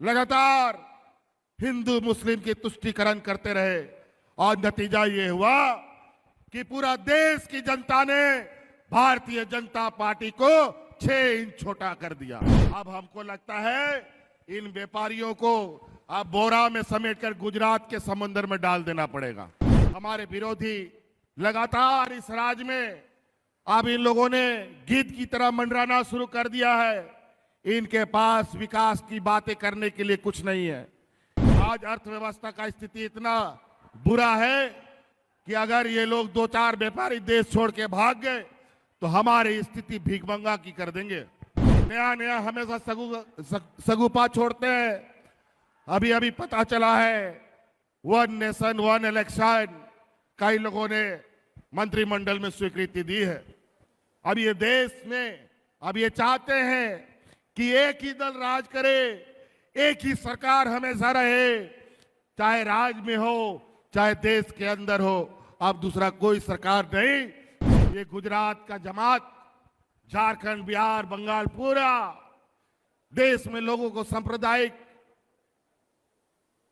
लगातार हिंदू मुस्लिम की तुष्टीकरण करते रहे और नतीजा ये हुआ कि पूरा देश की जनता ने भारतीय जनता पार्टी को 6 इंच छोटा कर दिया। अब हमको लगता है इन व्यापारियों को अब बोरा में समेटकर गुजरात के समंदर में डाल देना पड़ेगा। हमारे विरोधी लगातार इस राज्य में अब इन लोगों ने गीत की तरह मंडराना शुरू कर दिया है। इनके पास विकास की बातें करने के लिए कुछ नहीं है। आज अर्थव्यवस्था का स्थिति इतना बुरा है कि अगर ये लोग 2-4 व्यापारी देश छोड़ के भाग गए तो हमारी स्थिति भीखमंगा की कर देंगे। नया नया हमेशा सगुपा छोड़ते हैं। अभी अभी पता चला है 1 नेशन 1 इलेक्शन कई लोगों ने मंत्रिमंडल में स्वीकृति दी है। अब ये देश में अब ये चाहते हैं कि एक ही दल राज करे, एक ही सरकार हमेशा रहे, चाहे राज्य में हो चाहे देश के अंदर हो। अब दूसरा कोई सरकार नहीं। ये गुजरात का जमात, झारखंड, बिहार, बंगाल, पूरा देश में लोगों को सांप्रदायिक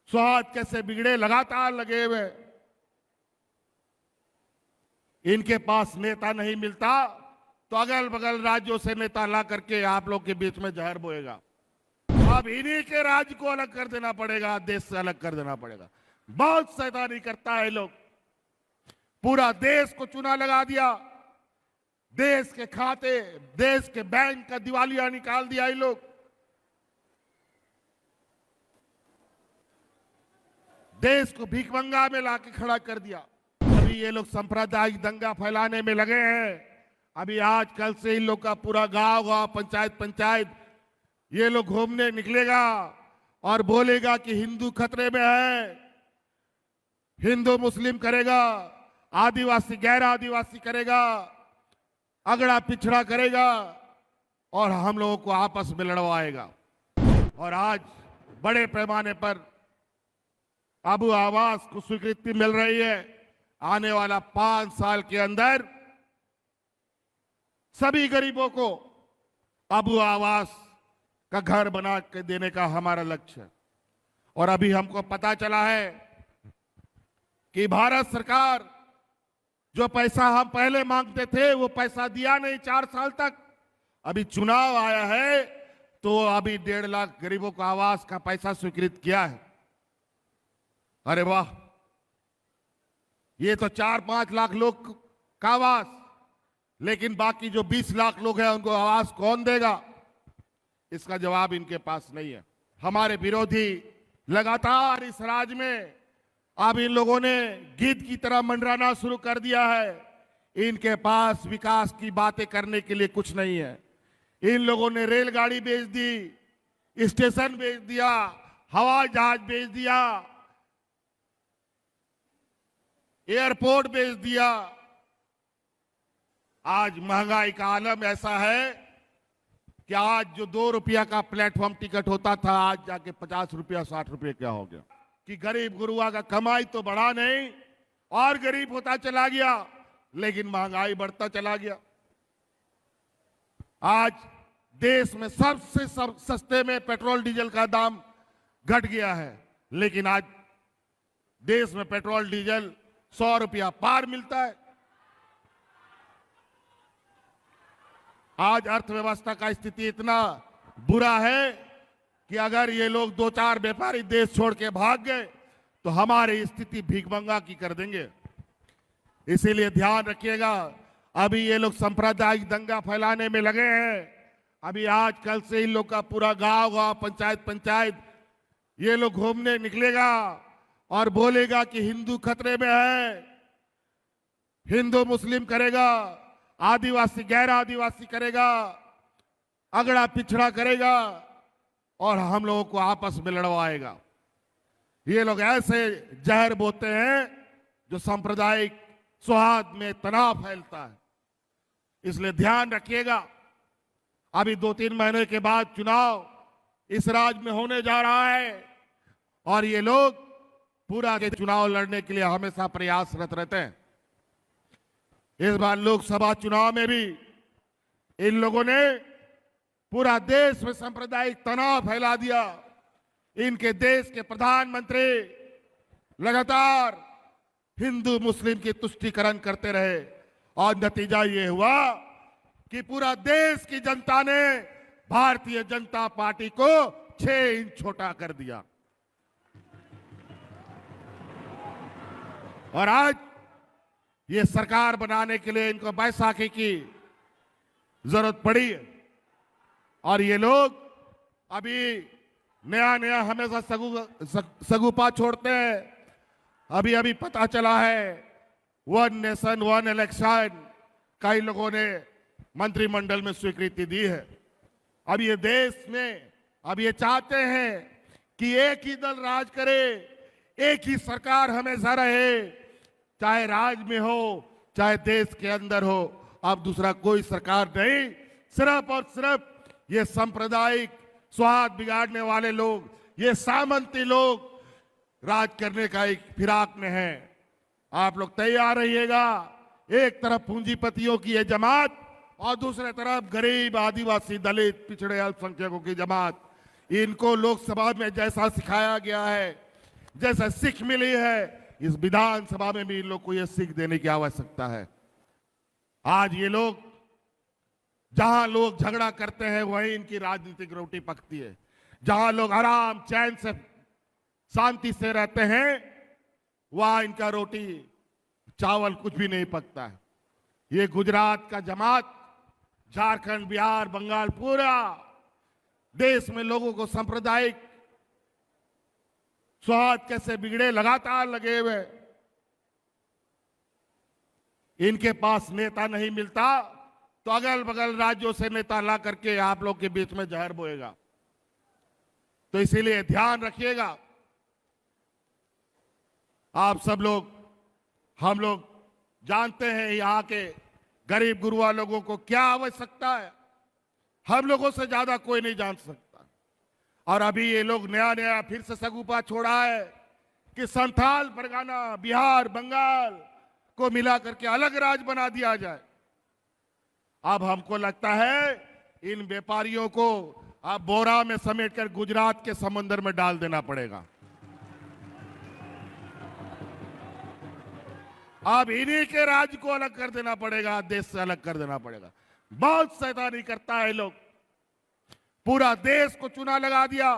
सौहार्द कैसे बिगड़े लगातार लगे हुए। इनके पास नेता नहीं मिलता तो अगल बगल राज्यों से नेता ला करके आप लोग के बीच में जहर बोएगा। अब इन्हीं के राज्य को अलग कर देना पड़ेगा, देश से अलग कर देना पड़ेगा। बहुत शैतानी करता है लोग। पूरा देश को चूना लगा दिया, देश के खाते, देश के बैंक का दिवालिया निकाल दिया ये लोग। देश को भीखमंगा में लाके खड़ा कर दिया। अभी ये लोग सांप्रदायिक दंगा फैलाने में लगे हैं। अभी आज कल से इन लोग का पूरा गांव गांव, पंचायत पंचायत ये लोग घूमने निकलेगा और बोलेगा कि हिंदू खतरे में है, हिंदू मुस्लिम करेगा, आदिवासी गैर आदिवासी करेगा, अगड़ा पिछड़ा करेगा और हम लोगों को आपस में लड़वाएगा। और आज बड़े पैमाने पर अबू आवास को स्वीकृति मिल रही है। आने वाला 5 साल के अंदर सभी गरीबों को अबू आवास का घर बना के देने का हमारा लक्ष्य है। और अभी हमको पता चला है कि भारत सरकार जो पैसा हम पहले मांगते थे वो पैसा दिया नहीं 4 साल तक। अभी चुनाव आया है तो अभी 1.5 लाख गरीबों को आवास का पैसा स्वीकृत किया है। अरे वाह, ये तो 4-5 लाख लोग का आवास, लेकिन बाकी जो 20 लाख लोग हैं उनको आवास कौन देगा? इसका जवाब इनके पास नहीं है। हमारे विरोधी लगातार इस राज्य में अब इन लोगों ने गीत की तरह मंडराना शुरू कर दिया है। इनके पास विकास की बातें करने के लिए कुछ नहीं है। इन लोगों ने रेलगाड़ी बेच दी, स्टेशन बेच दिया, हवाई जहाज बेच दिया, एयरपोर्ट बेच दिया। आज महंगाई का आलम ऐसा है कि आज जो 2 रुपया का प्लेटफॉर्म टिकट होता था आज जाके 50 रुपया 60 रुपये क्या हो गया। कि गरीब गुरुआ का कमाई तो बढ़ा नहीं और गरीब होता चला गया, लेकिन महंगाई बढ़ता चला गया। आज देश में सबसे सस्ते में पेट्रोल डीजल का दाम घट गया है, लेकिन आज देश में पेट्रोल डीजल 100 रुपया पार मिलता है। आज अर्थव्यवस्था का स्थिति इतना बुरा है कि अगर ये लोग 2-4 व्यापारी देश छोड़ के भाग गए तो हमारी स्थिति भीखमंगा की कर देंगे। इसीलिए ध्यान रखिएगा। अभी ये लोग सांप्रदायिक दंगा फैलाने में लगे हैं। अभी आज कल से इन लोग का पूरा गांव गांव, पंचायत पंचायत ये लोग घूमने निकलेगा और बोलेगा कि हिंदू खतरे में है, हिंदू मुस्लिम करेगा, आदिवासी गैर आदिवासी करेगा, अगड़ा पिछड़ा करेगा और हम लोगों को आपस में लड़वाएगा। ये लोग ऐसे जहर बोते हैं जो सांप्रदायिक सौहार्द में तनाव फैलता है। इसलिए ध्यान रखिएगा। अभी 2-3 महीने के बाद चुनाव इस राज्य में होने जा रहा है और ये लोग पूरा के चुनाव लड़ने के लिए हमेशा प्रयासरत रहते हैं। इस बार लोकसभा चुनाव में भी इन लोगों ने पूरा देश में सांप्रदायिक तनाव फैला दिया। इनके देश के प्रधानमंत्री लगातार हिंदू मुस्लिम की तुष्टीकरण करते रहे और नतीजा ये हुआ कि पूरा देश की जनता ने भारतीय जनता पार्टी को 6 इंच छोटा कर दिया। और आज ये सरकार बनाने के लिए इनको बैसाखी की जरूरत पड़ी है। और ये लोग अभी नया नया हमेशा सगुपा छोड़ते हैं। अभी अभी पता चला है 1 नेशन 1 इलेक्शन कई लोगों ने मंत्रिमंडल में स्वीकृति दी है। अब ये देश में अब ये चाहते हैं कि एक ही दल राज करे, एक ही सरकार हमेशा रहे, चाहे राज्य में हो चाहे देश के अंदर हो। अब दूसरा कोई सरकार नहीं, सिर्फ और सिर्फ ये सांप्रदायिक स्वाद बिगाड़ने वाले लोग, ये सामंती लोग राज करने का एक फिराक में है। आप लोग तैयार रहिएगा। एक तरफ पूंजीपतियों की ये जमात और दूसरी तरफ गरीब आदिवासी दलित पिछड़े अल्पसंख्यकों की जमात। इनको लोकसभा में जैसा सिखाया गया है, जैसा सीख मिली है, इस विधानसभा में भी इन लोग को यह सीख देने की आवश्यकता है। आज ये लोग जहां लोग झगड़ा करते हैं वहीं इनकी राजनीतिक रोटी पकती है। जहां लोग आराम चैन से शांति से रहते हैं वहां इनका रोटी चावल कुछ भी नहीं पकता है। ये गुजरात का जमात, झारखंड, बिहार, बंगाल, पूरा देश में लोगों को सांप्रदायिक स्वाद कैसे बिगड़े लगातार लगे हुए। इनके पास नेता नहीं मिलता तो अगल बगल राज्यों से नेता ला करके आप लोग के बीच में जहर बोएगा। तो इसीलिए ध्यान रखिएगा। आप सब लोग, हम लोग जानते हैं यहाँ के गरीब गुरुआ लोगों को क्या आवश्यकता है। हम लोगों से ज्यादा कोई नहीं जान सकता। और अभी ये लोग नया नया फिर से सगुपा छोड़ा है कि संथाल परगना, बिहार, बंगाल को मिला करके अलग राज्य बना दिया जाए। अब हमको लगता है इन व्यापारियों को अब बोरा में समेटकर गुजरात के समंदर में डाल देना पड़ेगा। अब इन्हीं के राज्य को अलग कर देना पड़ेगा, देश से अलग कर देना पड़ेगा। बहुत शैतानी करता है लोग। पूरा देश को चूना लगा दिया।